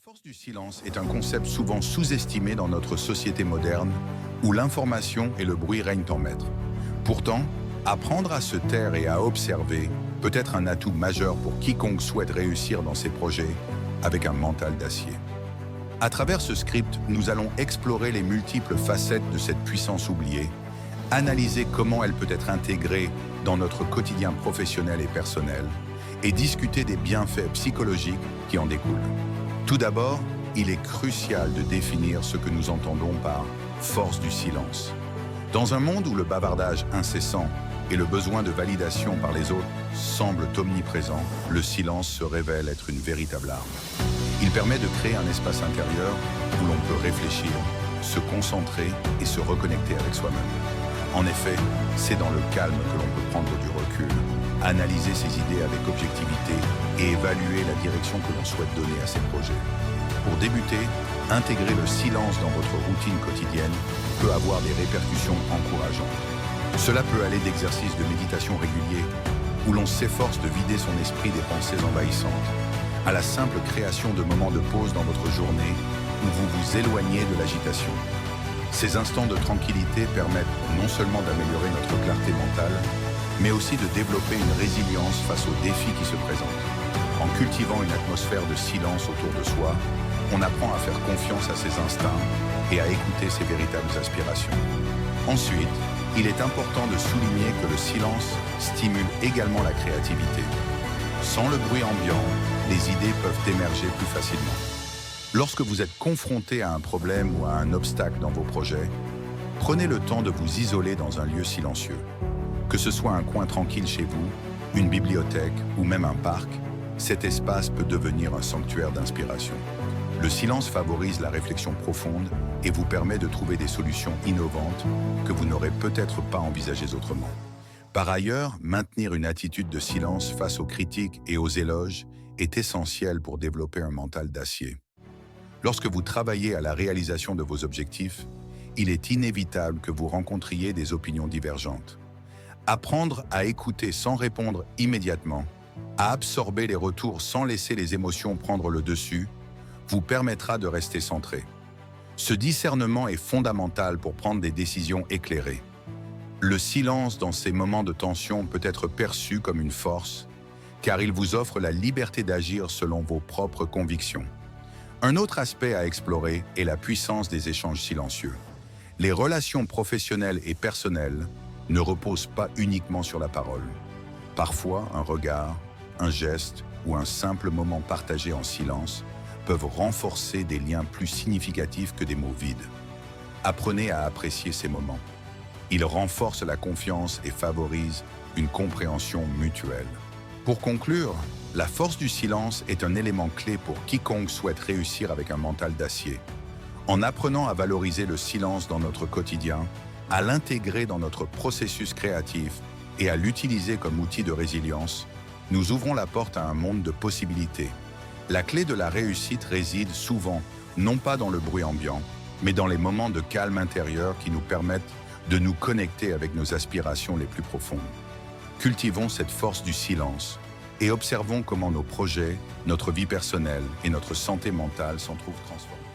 force du silence est un concept souvent sous-estimé dans notre société moderne, où l'information et le bruit règnent en maître. Pourtant, apprendre à se taire et à observer peut être un atout majeur pour quiconque souhaite réussir dans ses projets avec un mental d'acier. À travers ce script, nous allons explorer les multiples facettes de cette puissance oubliée, analyser comment elle peut être intégrée dans notre quotidien professionnel et personnel, et discuter des bienfaits psychologiques qui en découlent. Tout d'abord, il est crucial de définir ce que nous entendons par force du silence. Dans un monde où le bavardage incessant et le besoin de validation par les autres semblent omniprésents, le silence se révèle être une véritable arme. Il permet de créer un espace intérieur où l'on peut réfléchir, se concentrer et se reconnecter avec soi-même. En effet, c'est dans le calme que l'on peut prendre du recul, analyser ses idées avec objectivité et évaluer la direction que l'on souhaite donner à ses projets. Pour débuter, intégrer le silence dans votre routine quotidienne peut avoir des répercussions encourageantes. Cela peut aller d'exercices de méditation réguliers, où l'on s'efforce de vider son esprit des pensées envahissantes, à la simple création de moments de pause dans votre journée où vous vous éloignez de l'agitation. Ces instants de tranquillité permettent non seulement d'améliorer notre clarté mentale, mais aussi de développer une résilience face aux défis qui se présentent. En cultivant une atmosphère de silence autour de soi, on apprend à faire confiance à ses instincts et à écouter ses véritables aspirations. Ensuite, il est important de souligner que le silence stimule également la créativité. Sans le bruit ambiant, les idées peuvent émerger plus facilement. Lorsque vous êtes confronté à un problème ou à un obstacle dans vos projets, prenez le temps de vous isoler dans un lieu silencieux. Que ce soit un coin tranquille chez vous, une bibliothèque ou même un parc, cet espace peut devenir un sanctuaire d'inspiration. Le silence favorise la réflexion profonde et vous permet de trouver des solutions innovantes que vous n'aurez peut-être pas envisagées autrement. Par ailleurs, maintenir une attitude de silence face aux critiques et aux éloges est essentiel pour développer un mental d'acier. Lorsque vous travaillez à la réalisation de vos objectifs, il est inévitable que vous rencontriez des opinions divergentes. Apprendre à écouter sans répondre immédiatement, à absorber les retours sans laisser les émotions prendre le dessus, vous permettra de rester centré. Ce discernement est fondamental pour prendre des décisions éclairées. Le silence dans ces moments de tension peut être perçu comme une force, car il vous offre la liberté d'agir selon vos propres convictions. Un autre aspect à explorer est la puissance des échanges silencieux. Les relations professionnelles et personnelles ne reposent pas uniquement sur la parole. Parfois, un regard, un geste ou un simple moment partagé en silence peuvent renforcer des liens plus significatifs que des mots vides. Apprenez à apprécier ces moments. Ils renforcent la confiance et favorisent une compréhension mutuelle. Pour conclure, la force du silence est un élément clé pour quiconque souhaite réussir avec un mental d'acier. En apprenant à valoriser le silence dans notre quotidien, à l'intégrer dans notre processus créatif et à l'utiliser comme outil de résilience, nous ouvrons la porte à un monde de possibilités. La clé de la réussite réside souvent, non pas dans le bruit ambiant, mais dans les moments de calme intérieur qui nous permettent de nous connecter avec nos aspirations les plus profondes. Cultivons cette force du silence et observons comment nos projets, notre vie personnelle et notre santé mentale s'en trouvent transformés.